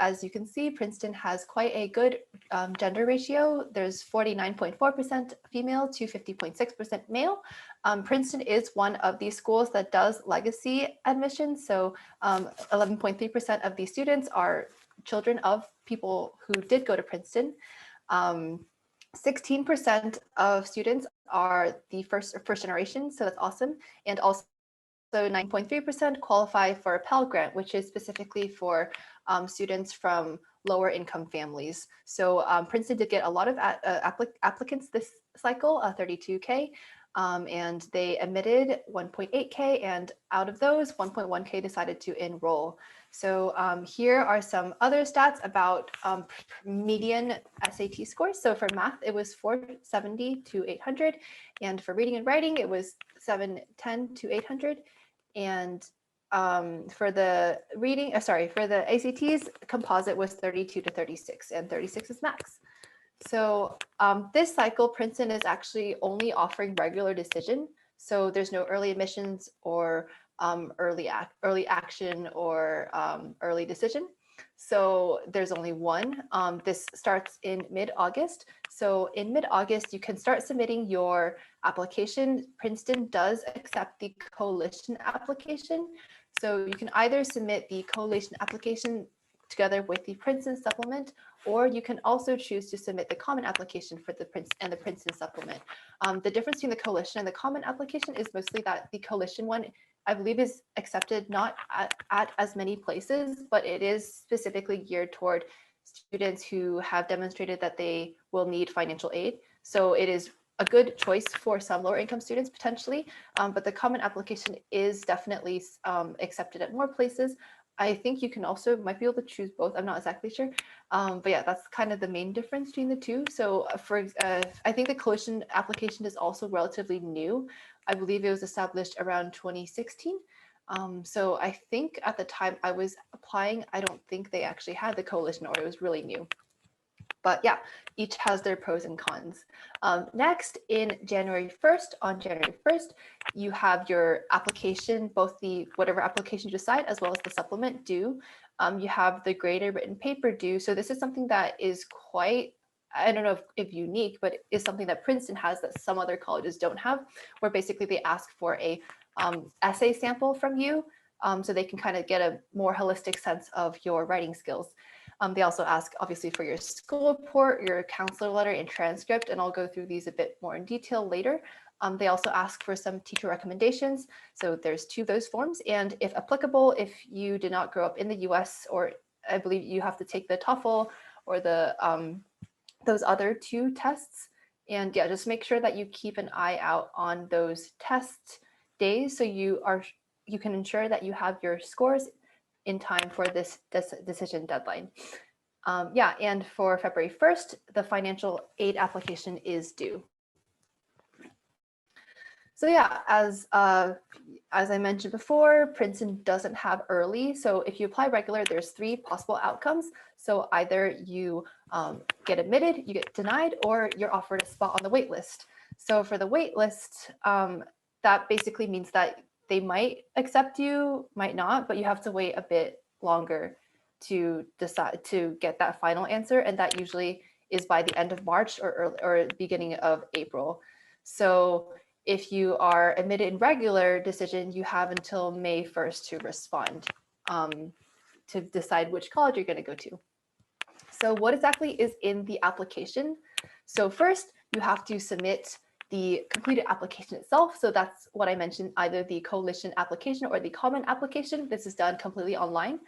as you can see, Princeton has quite a good gender ratio. There's 49.4% female to 50.6% male. Princeton is one of these schools that does legacy admissions. So 11.3% of these students are children of people who did go to Princeton. 16% of students are the first generation, so that's awesome. And also 9.3% qualify for a Pell Grant, which is specifically for students from lower income families. So Princeton did get a lot of applicants this cycle, 32K, and they admitted 1.8K, and out of those, 1.1K decided to enroll. So here are some other stats about median SAT scores. So for math, it was 470 to 800. And for reading and writing, it was 710 to 800. And for the for the ACTs, composite was 32 to 36, and 36 is max. So this cycle, Princeton is actually only offering regular decision. So there's no early admissions or early action or early decision. So there's only one. This starts in mid-August. So in mid-August, you can start submitting your application. Princeton does accept the coalition application. So you can either submit the coalition application together with the Princeton supplement, or you can also choose to submit the common application for the Princeton supplement. The difference between the coalition and the common application is mostly that the coalition one, I believe, is accepted not at as many places, but it is specifically geared toward students who have demonstrated that they will need financial aid. So it is a good choice for some lower income students potentially, but the common application is definitely accepted at more places. I think you can also might be able to choose both. I'm not exactly sure, but yeah, that's kind of the main difference between the two. So I think the coalition application is also relatively new. I believe it was established around 2016. So I think at the time I was applying, I don't think they actually had the coalition, or it was really new. But yeah, each has their pros and cons. Next, on January 1st, you have your application, both the whatever application you decide, as well as the supplement due. You have the graded written paper due. So this is something that is quite, I don't know if unique, but is something that Princeton has that some other colleges don't have, where basically they ask for a essay sample from you, so they can kind of get a more holistic sense of your writing skills. They also ask, obviously, for your school report, your counselor letter, and transcript, and I'll go through these a bit more in detail later. They also ask for some teacher recommendations. So there's 2 of those forms, and if applicable, if you did not grow up in the US, or I believe you have to take the Toefl or the those other 2 tests. And yeah, just make sure that you keep an eye out on those test days so you can ensure that you have your scores in time for this decision deadline. Yeah, and for February 1st, the financial aid application is due. So yeah, as I mentioned before, Princeton doesn't have early. So if you apply regular, there's 3 possible outcomes. So either you get admitted, you get denied, or you're offered a spot on the wait list. So for the wait list, that basically means that they might accept you, might not, but you have to wait a bit longer to decide to get that final answer. And that usually is by the end of March or beginning of April. So if you are admitted in regular decision, you have until May 1st to respond to decide which college you're going to go to. So what exactly is in the application? So first, you have to submit the completed application itself. So that's what I mentioned, either the coalition application or the common application. This is done completely online.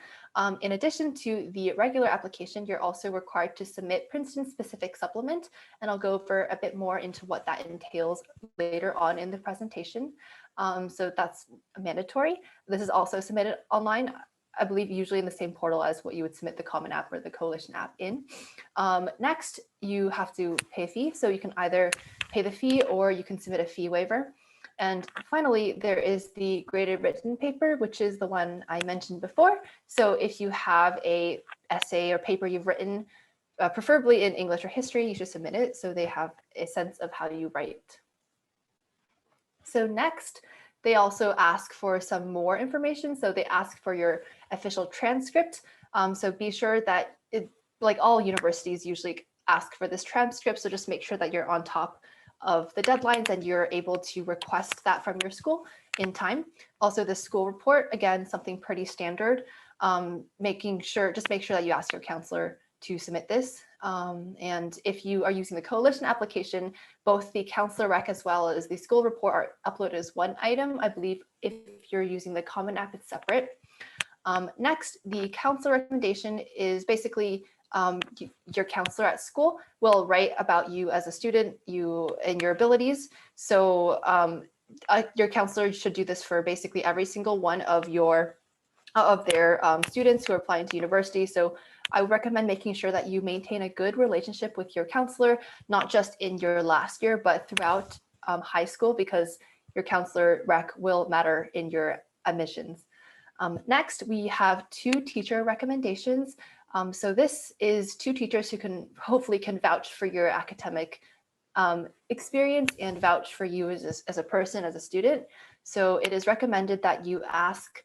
In addition to the regular application, you're also required to submit Princeton specific supplement. And I'll go over a bit more into what that entails later on in the presentation. So that's mandatory. This is also submitted online, I believe usually in the same portal as what you would submit the common app or the coalition app in. Next, you have to pay a fee. So you can either pay the fee or you can submit a fee waiver. And finally, there is the graded written paper, which is the one I mentioned before. So if you have a essay or paper you've written, preferably in English or history, you should submit it so they have a sense of how you write. So next, they also ask for some more information. So they ask for your official transcript. So be sure that like all universities usually ask for this transcript. So just make sure that you're on top of the deadlines and you're able to request that from your school in time. Also the school report, again, something pretty standard. Make sure that you ask your counselor to submit this. And if you are using the coalition application, both the counselor rec as well as the school report are uploaded as one item. I believe if you're using the Common App, it's separate. Next, the counselor recommendation is basically your counselor at school will write about you as a student, you and your abilities. So your counselor should do this for basically every single one of their students who are applying to university. So I would recommend making sure that you maintain a good relationship with your counselor, not just in your last year, but throughout high school, because your counselor rec will matter in your admissions. Next, we have 2 teacher recommendations. So this is 2 teachers who hopefully can vouch for your academic experience and vouch for you as a person, as a student. So it is recommended that you ask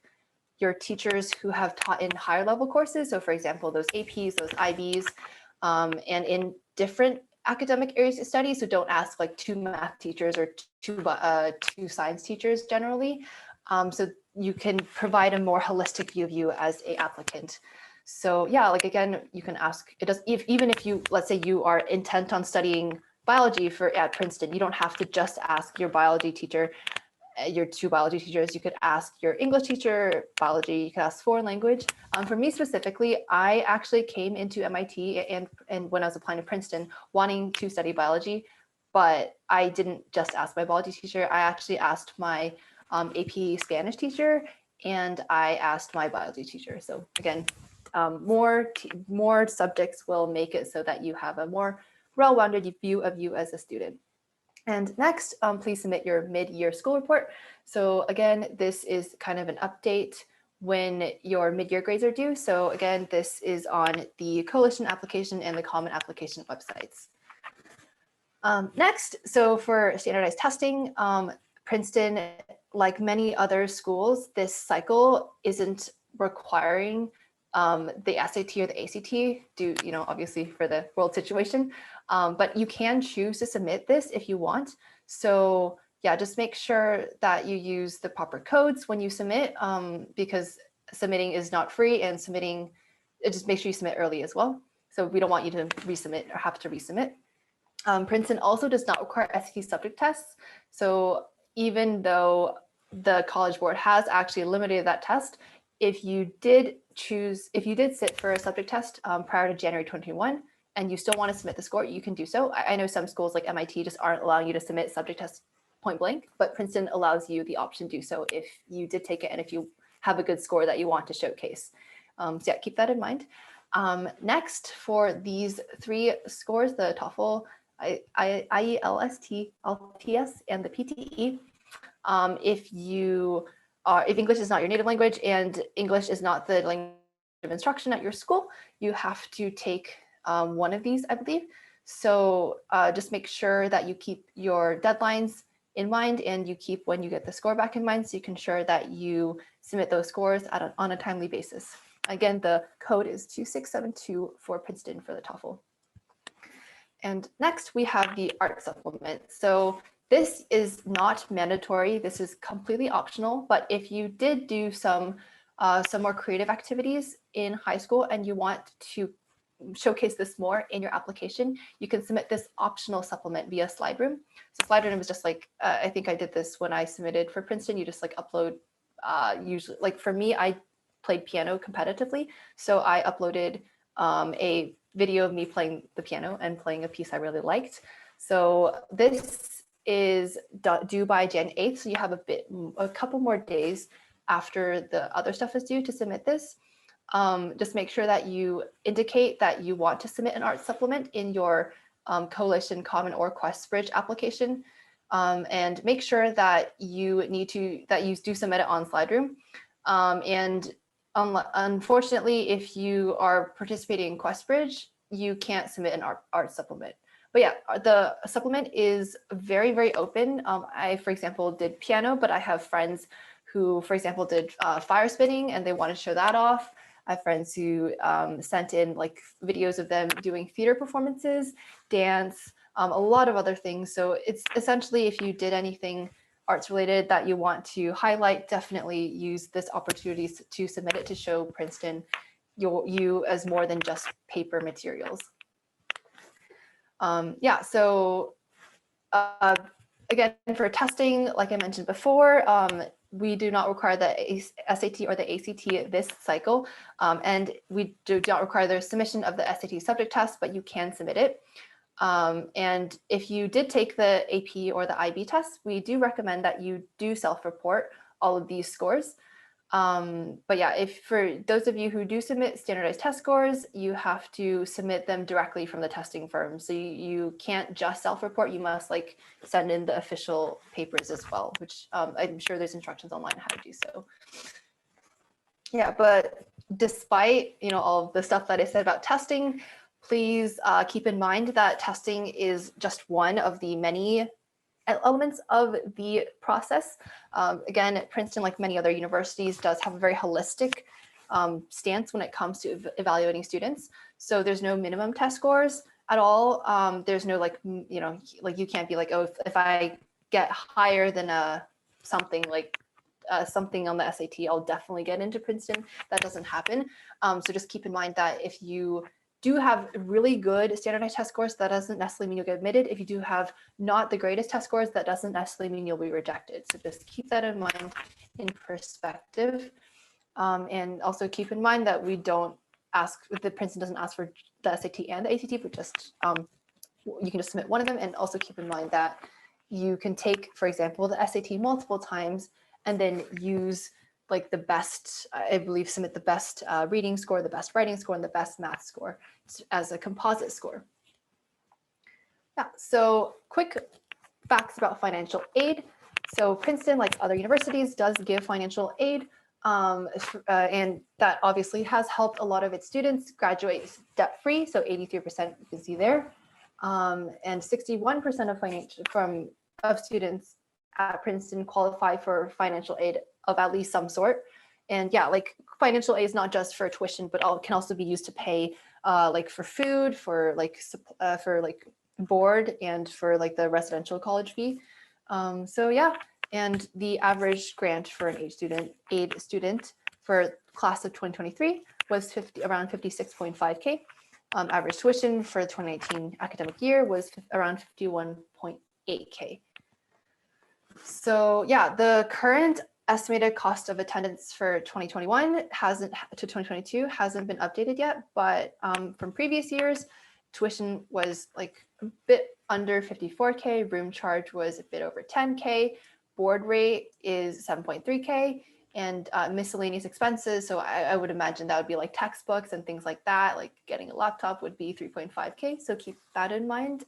your teachers who have taught in higher level courses. So for example, those APs, those IBs, and in different academic areas of study. So don't ask like 2 math teachers or 2 science teachers generally. So you can provide a more holistic view of you as an applicant. So yeah, like again, you can ask, even if you, let's say you are intent on studying biology at Princeton, you don't have to just ask your biology teacher, your 2 biology teachers. You could ask your English teacher, biology, you could ask foreign language. For me specifically, I actually came into MIT and when I was applying to Princeton wanting to study biology, but I didn't just ask my biology teacher. I actually asked my AP Spanish teacher and I asked my biology teacher. So again, more subjects will make it so that you have a more well-rounded view of you as a student. And next, please submit your mid-year school report. So again, this is kind of an update when your mid-year grades are due. So again, this is on the Coalition application and the Common application websites. Next, so for standardized testing, Princeton, like many other schools, this cycle isn't requiring the SAT or the ACT due, obviously for the world situation, but you can choose to submit this if you want. So yeah, just make sure that you use the proper codes when you submit, because submitting is not free, and just make sure you submit early as well. So we don't want you to resubmit or have to resubmit. Princeton also does not require SAT subject tests. So even though the College Board has actually eliminated that test, if you did sit for a subject test prior to January 2021 and you still want to submit the score, you can do so. I know some schools like MIT just aren't allowing you to submit subject tests point blank, but Princeton allows you the option to do so if you did take it and if you have a good score that you want to showcase. So yeah, keep that in mind. Next, for these 3 scores, the Toefl, IELTS, LTS, and the PTE, if English is not your native language and English is not the language of instruction at your school, you have to take one of these, I believe. So just make sure that you keep your deadlines in mind and you keep when you get the score back in mind, so you can ensure that you submit those scores on a timely basis. Again, the code is 2672 for Princeton for the Toefl. And next we have the art supplement. So this is not mandatory. This is completely optional. But if you did do some more creative activities in high school and you want to showcase this more in your application, you can submit this optional supplement via SlideRoom. So SlideRoom is just like, I think I did this when I submitted for Princeton. You just like upload, usually, like for me, I played piano competitively. So I uploaded a video of me playing the piano and playing a piece I really liked. So this is due by Jan 8th. So you have a couple more days after the other stuff is due to submit this. Just make sure that you indicate that you want to submit an art supplement in your Coalition, Common, or QuestBridge application, and make sure that you do submit it on SlideRoom. Unfortunately, if you are participating in QuestBridge, you can't submit an art supplement. But yeah, the supplement is very, very open. I, for example, did piano, but I have friends who, for example, did fire spinning and they want to show that off. I have friends who sent in like videos of them doing theater performances, dance, a lot of other things. So it's essentially, if you did anything arts related that you want to highlight, definitely use this opportunity to submit it to show Princeton you as more than just paper materials. Yeah, so again, for testing, like I mentioned before, we do not require the SAT or the ACT this cycle, and we do not require the submission of the SAT subject test, but you can submit it. And if you did take the AP or the IB test, we do recommend that you do self-report all of these scores. But yeah, if for those of you who do submit standardized test scores, you have to submit them directly from the testing firm. So you can't just self-report, you must like send in the official papers as well, which I'm sure there's instructions online on how to do so. Yeah, but despite, you know, all of the stuff that I said about testing, please keep in mind that testing is just one of the many elements of the process. Again, Princeton, like many other universities, does have a very holistic stance when it comes to evaluating students. So there's no minimum test scores at all. There's no like, you know, like you can't be like, oh, if I get higher than something like something on the SAT, I'll definitely get into Princeton. That doesn't happen. So just keep in mind that if you do have really good standardized test scores, that doesn't necessarily mean you'll get admitted. If you do have not the greatest test scores, that doesn't necessarily mean you'll be rejected. So just keep that in mind in perspective. And also keep in mind that we don't ask, the Princeton doesn't ask for the SAT and the ACT, but just you can just submit one of them. And also keep in mind that you can take, for example, the SAT multiple times and then use like the best, I believe, submit the best reading score, the best writing score, and the best math score as a composite score. Yeah, so quick facts about financial aid. So Princeton, like other universities, does give financial aid, and that obviously has helped a lot of its students graduate debt-free, so 83% you can see there, and 61% of students at Princeton qualify for financial aid of at least some sort. And yeah, like financial aid is not just for tuition, but can also be used to pay like for food, for like board, and for like the residential college fee. So yeah, and the average grant for an aid student for class of 2023 was around 56.5K. Average tuition for the 2019 academic year was around 51.8K. So yeah, the current estimated cost of attendance for 2021 to 2022 hasn't been updated yet, but from previous years, tuition was like a bit under 54K, room charge was a bit over 10K, board rate is 7.3K, and miscellaneous expenses. So I would imagine that would be like textbooks and things like that, like getting a laptop would be 3.5K. So keep that in mind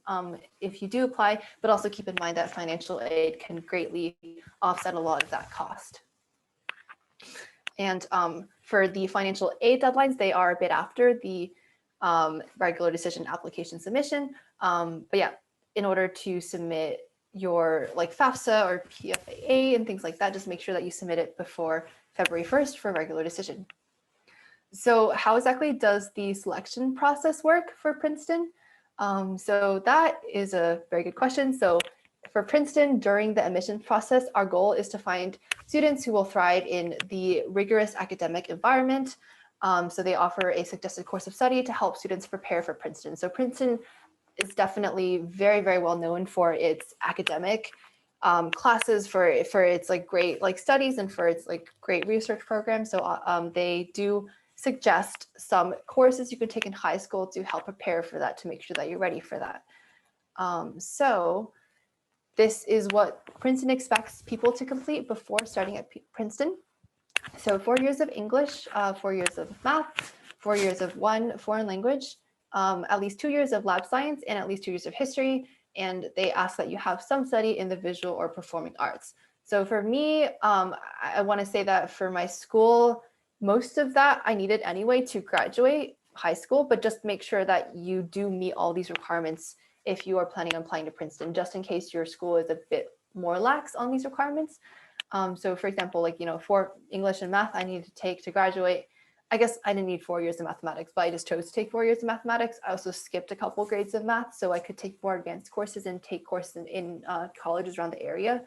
if you do apply, but also keep in mind that financial aid can greatly offset a lot of that cost. And for the financial aid deadlines, they are a bit after the regular decision application submission. But yeah, in order to submit your like FAFSA or PFAA and things like that, just make sure that you submit it before February 1st for regular decision. So how exactly does the selection process work for Princeton? So that is a very good question. So for Princeton, during the admission process, our goal is to find students who will thrive in the rigorous academic environment. So they offer a suggested course of study to help students prepare for Princeton. So Princeton is definitely very, very well known for its academic classes, for its like great like studies, and for its like great research programs. So they do suggest some courses you could take in high school to help prepare for that, to make sure that you're ready for that. So this is what Princeton expects people to complete before starting at Princeton. So 4 years of English, 4 years of math, 4 years of one foreign language, at least 2 years of lab science, and at least 2 years of history. And they ask that you have some study in the visual or performing arts. So for me, I want to say that for my school, most of that I needed anyway to graduate high school, but just make sure that you do meet all these requirements if you are planning on applying to Princeton, just in case your school is a bit more lax on these requirements. So for example, like, for English and math, I needed to take to graduate. I guess I didn't need 4 years of mathematics, but I just chose to take 4 years of mathematics. I also skipped a couple grades of math so I could take more advanced courses and take courses in colleges around the area.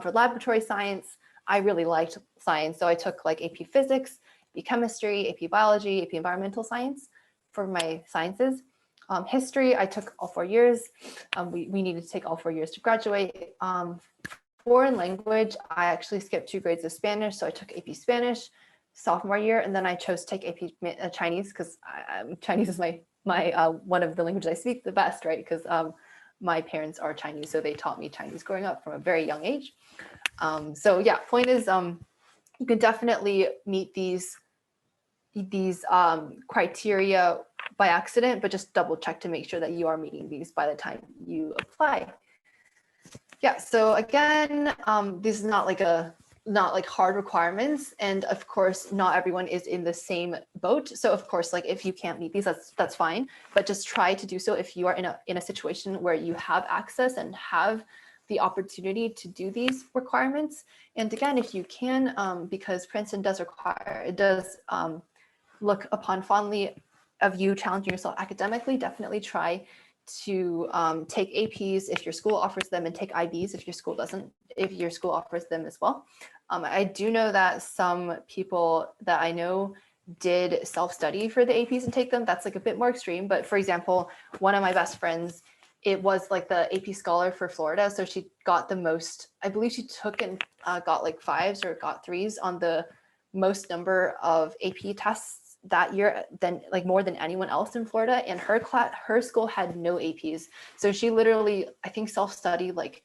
For laboratory science, I really liked science. So I took like AP Physics, AP Chemistry, AP Biology, AP Environmental Science for my sciences. History, I took all 4 years. We needed to take all 4 years to graduate. Foreign language, I actually skipped 2 grades of Spanish. So I took AP Spanish sophomore year, and then I chose to take AP Chinese because Chinese is my one of the languages I speak the best, right? Because my parents are Chinese, so they taught me Chinese growing up from a very young age. So yeah, point is, you can definitely meet these criteria by accident, but just double check to make sure that you are meeting these by the time you apply. Yeah, so again, this is not like hard requirements, and of course not everyone is in the same boat. So of course, like if you can't meet these, that's fine, but just try to do so if you are in a situation where you have access and have the opportunity to do these requirements. And again, if you can, because Princeton does look upon fondly of you challenging yourself academically, definitely try to take APs if your school offers them, and take IBs if your school doesn't, if your school offers them as well. I do know that some people that I know did self-study for the APs and take them. That's like a bit more extreme, but for example, one of my best friends, it was like the AP Scholar for Florida. So she got the most, I believe she took and got like 5s or got 3s on the most number of AP tests that year, than like more than anyone else in Florida. And her school had no APs. So she literally, I think, self-studied like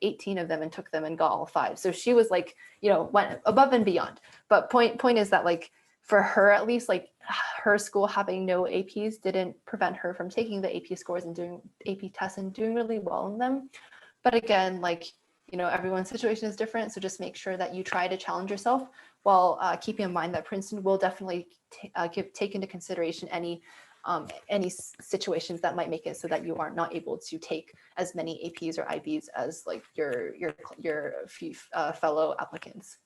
18 of them and took them and got all 5. So she was like, went above and beyond. But point is that like for her, at least, like her school having no APs didn't prevent her from taking the AP scores and doing AP tests and doing really well in them. But again, like, everyone's situation is different. So just make sure that you try to challenge yourself, while keeping in mind that Princeton will definitely take into consideration any situations that might make it so that you are not able to take as many APs or IBs as like your fellow applicants.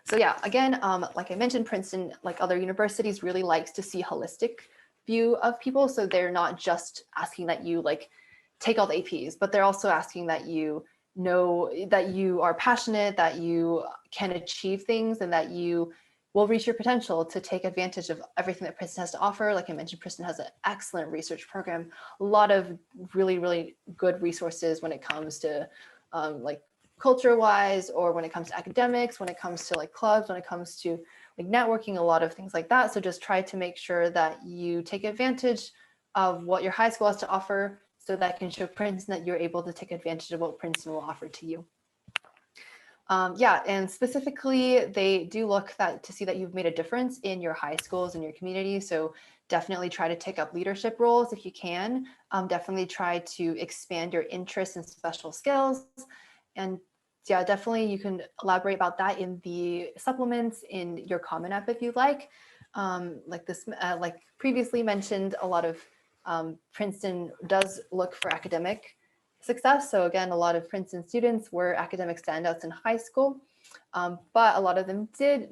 So yeah, again, like I mentioned, Princeton, like other universities, really likes to see a holistic view of people. So they're not just asking that you like take all the APs, but they're also asking that you know that you are passionate, that you can achieve things, and that you will reach your potential to take advantage of everything that Princeton has to offer. Like I mentioned, Princeton has an excellent research program, a lot of really, really good resources when it comes to like culture-wise, or when it comes to academics, when it comes to like clubs, when it comes to like networking, a lot of things like that. So just try to make sure that you take advantage of what your high school has to offer, so that can show Princeton that you're able to take advantage of what Princeton will offer to you. Yeah, and specifically, they do look to see that you've made a difference in your high schools and your community. So definitely try to take up leadership roles if you can. Definitely try to expand your interests and special skills. And yeah, definitely you can elaborate about that in the supplements in your Common App if you'd like. Like previously mentioned, a lot of Princeton does look for academic success. So again, a lot of Princeton students were academic standouts in high school, but a lot of them they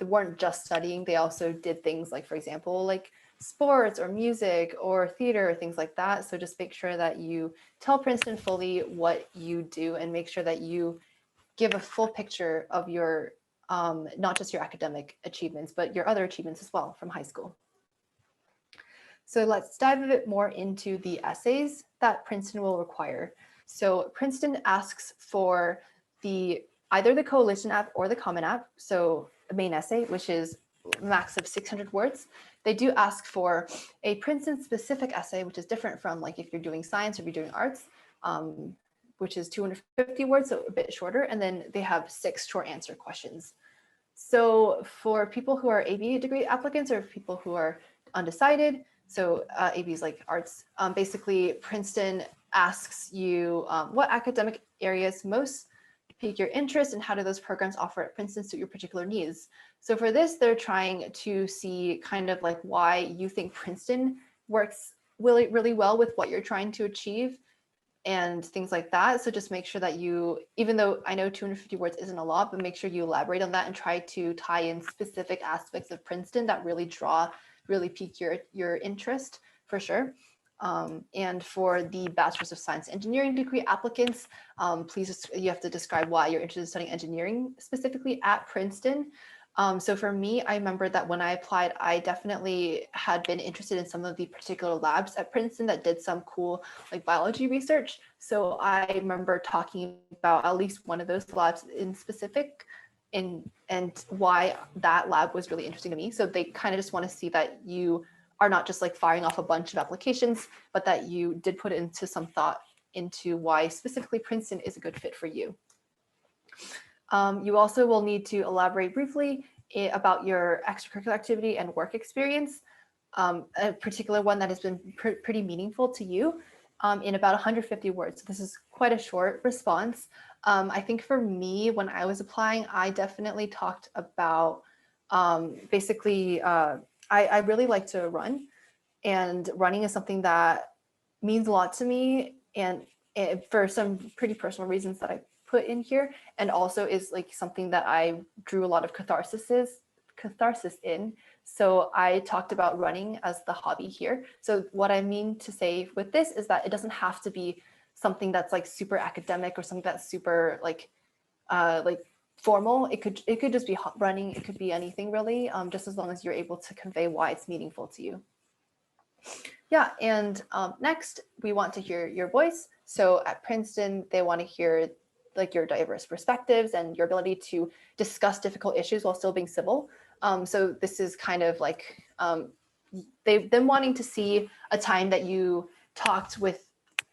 weren't just studying. They also did things like, for example, like sports or music or theater or things like that. So just make sure that you tell Princeton fully what you do, and make sure that you give a full picture of your, not just your academic achievements, but your other achievements as well from high school. So let's dive a bit more into the essays that Princeton will require. So Princeton asks for either the Coalition app or the Common App. So a main essay, which is max of 600 words. They do ask for a Princeton specific essay, which is different from like if you're doing science or if you're doing arts, which is 250 words, so a bit shorter. And then they have 6 short answer questions. So for people who are AB degree applicants, or people who are undecided, so ABs like arts, basically Princeton asks you what academic areas most pique your interest, and how do those programs offer at Princeton suit your particular needs. So for this, they're trying to see kind of like why you think Princeton works really well with what you're trying to achieve and things like that. So just make sure that you, even though I know 250 words isn't a lot, but make sure you elaborate on that and try to tie in specific aspects of Princeton that really pique your interest for sure. And for the Bachelor's of Science Engineering degree applicants, please, you have to describe why you're interested in studying engineering specifically at Princeton. So for me, I remember that when I applied, I definitely had been interested in some of the particular labs at Princeton that did some cool like biology research. So I remember talking about at least one of those labs in specific and why that lab was really interesting to me. So they kind of just want to see that you are not just like firing off a bunch of applications, but that you did put into some thought into why specifically Princeton is a good fit for you. You also will need to elaborate briefly about your extracurricular activity and work experience, a particular one that has been pretty meaningful to you, in about 150 words. So this is quite a short response. I think for me, when I was applying, I definitely talked about basically, I really like to run, and running is something that means a lot to me, and for some pretty personal reasons that I put in here, and also is like something that I drew a lot of catharsis in. So I talked about running as the hobby here. So what I mean to say with this is that it doesn't have to be something that's like super academic or something that's super like formal. It could just be running. It could be anything really, just as long as you're able to convey why it's meaningful to you. Yeah, and next we want to hear your voice. So at Princeton, they want to hear like your diverse perspectives and your ability to discuss difficult issues while still being civil. So this is kind of like them wanting to see a time that you talked with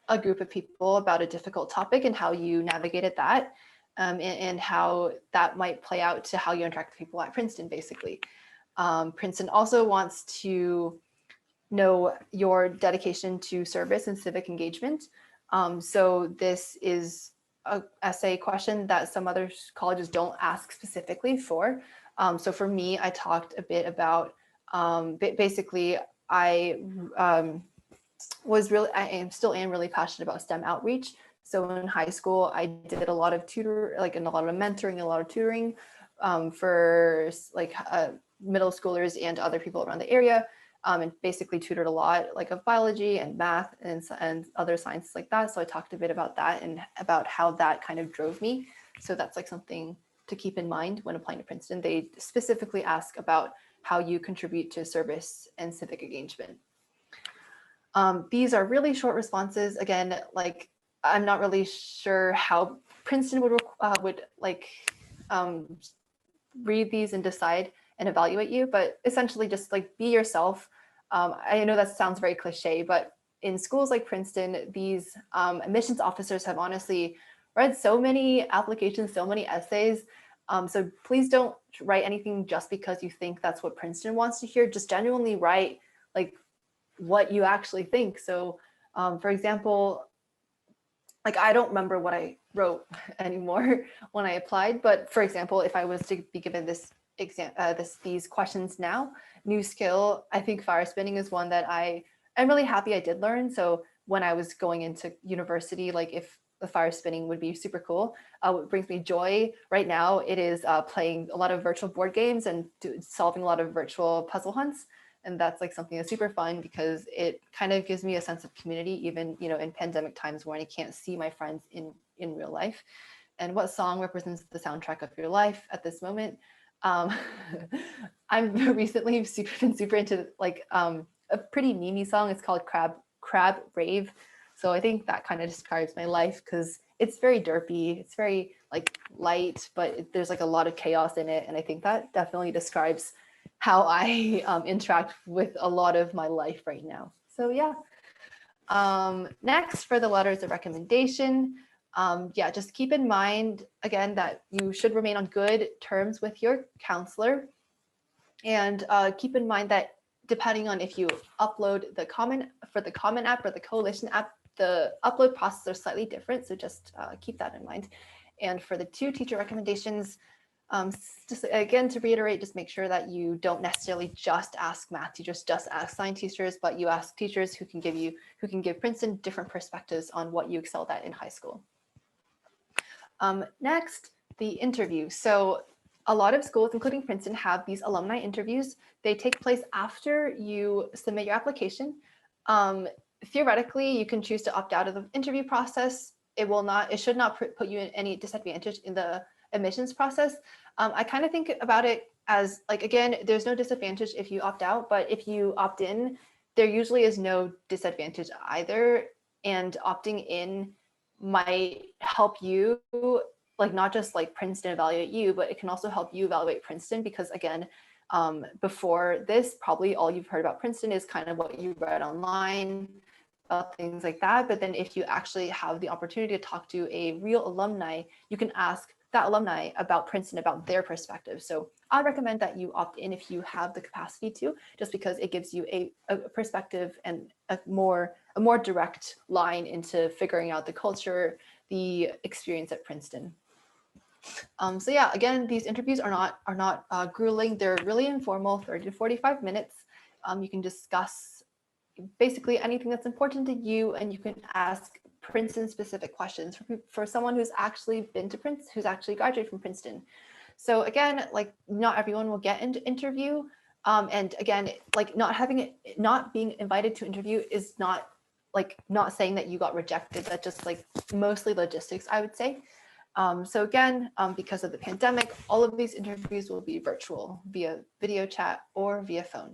a group of people about a difficult topic and how you navigated that, and how that might play out to how you interact with people at Princeton, basically. Princeton also wants to know your dedication to service and civic engagement. So this is a essay question that some other colleges don't ask specifically for. So for me, I talked a bit about basically I still am really passionate about STEM outreach. So in high school, I did a lot of and a lot of mentoring, a lot of tutoring for like middle schoolers and other people around the area. And basically tutored a lot like of biology and math and other sciences like that. So I talked a bit about that and about how that kind of drove me. So that's like something to keep in mind when applying to Princeton. They specifically ask about how you contribute to service and civic engagement. These are really short responses. Again, like I'm not really sure how Princeton would read these and decide and evaluate you, but essentially just like be yourself. I know that sounds very cliche, but in schools like Princeton, these admissions officers have honestly read so many applications, so many essays. So please don't write anything just because you think that's what Princeton wants to hear. Just genuinely write like what you actually think. So for example, like I don't remember what I wrote anymore when I applied, but for example, if I was to be given this these questions now, new skill, I think fire spinning is one that I'm really happy I did learn. So when I was going into university, like if the fire spinning would be super cool. What brings me joy right now, it is playing a lot of virtual board games and solving a lot of virtual puzzle hunts. And that's like something that's super fun because it kind of gives me a sense of community, even, you know, in pandemic times when I can't see my friends in real life. And what song represents the soundtrack of your life at this moment? I'm recently been super into like a pretty memey song. It's called Crab Rave. So I think that kind of describes my life because it's very derpy. It's very like light, but there's like a lot of chaos in it. And I think that definitely describes how I interact with a lot of my life right now. So yeah. Next, for the letters of recommendation, yeah, just keep in mind, again, that you should remain on good terms with your counselor. And keep in mind that depending on if you upload the Common App or the Coalition app, the upload process are slightly different. So just keep that in mind. And for the 2 teacher recommendations, Just again, to reiterate, just make sure that you don't necessarily just ask math teachers, just ask science teachers, but you ask teachers who can give Princeton different perspectives on what you excelled at in high school. Next, the interview. So a lot of schools, including Princeton, have these alumni interviews. They take place after you submit your application. Theoretically, you can choose to opt out of the interview process. It should not put you in any disadvantage in the admissions process. I kind of think about it as like, again, there's no disadvantage if you opt out, but if you opt in, there usually is no disadvantage either. And opting in might help you, like not just like Princeton evaluate you, but it can also help you evaluate Princeton, because again, before this, probably all you've heard about Princeton is kind of what you read online, about things like that. But then if you actually have the opportunity to talk to a real alumni, you can ask that alumni about Princeton, about their perspective. So I recommend that you opt in if you have the capacity to, just because it gives you a perspective and a more direct line into figuring out the culture, the experience at Princeton. So yeah, again, these interviews are not grueling. They're really informal, 30 to 45 minutes. You can discuss basically anything that's important to you, and you can ask Princeton specific questions for someone who's actually been to Princeton, who's actually graduated from Princeton. So again, like not everyone will get into interview. And again, like not being invited to interview is not saying that you got rejected. That's just like mostly logistics, I would say. So again, because of the pandemic, all of these interviews will be virtual via video chat or via phone.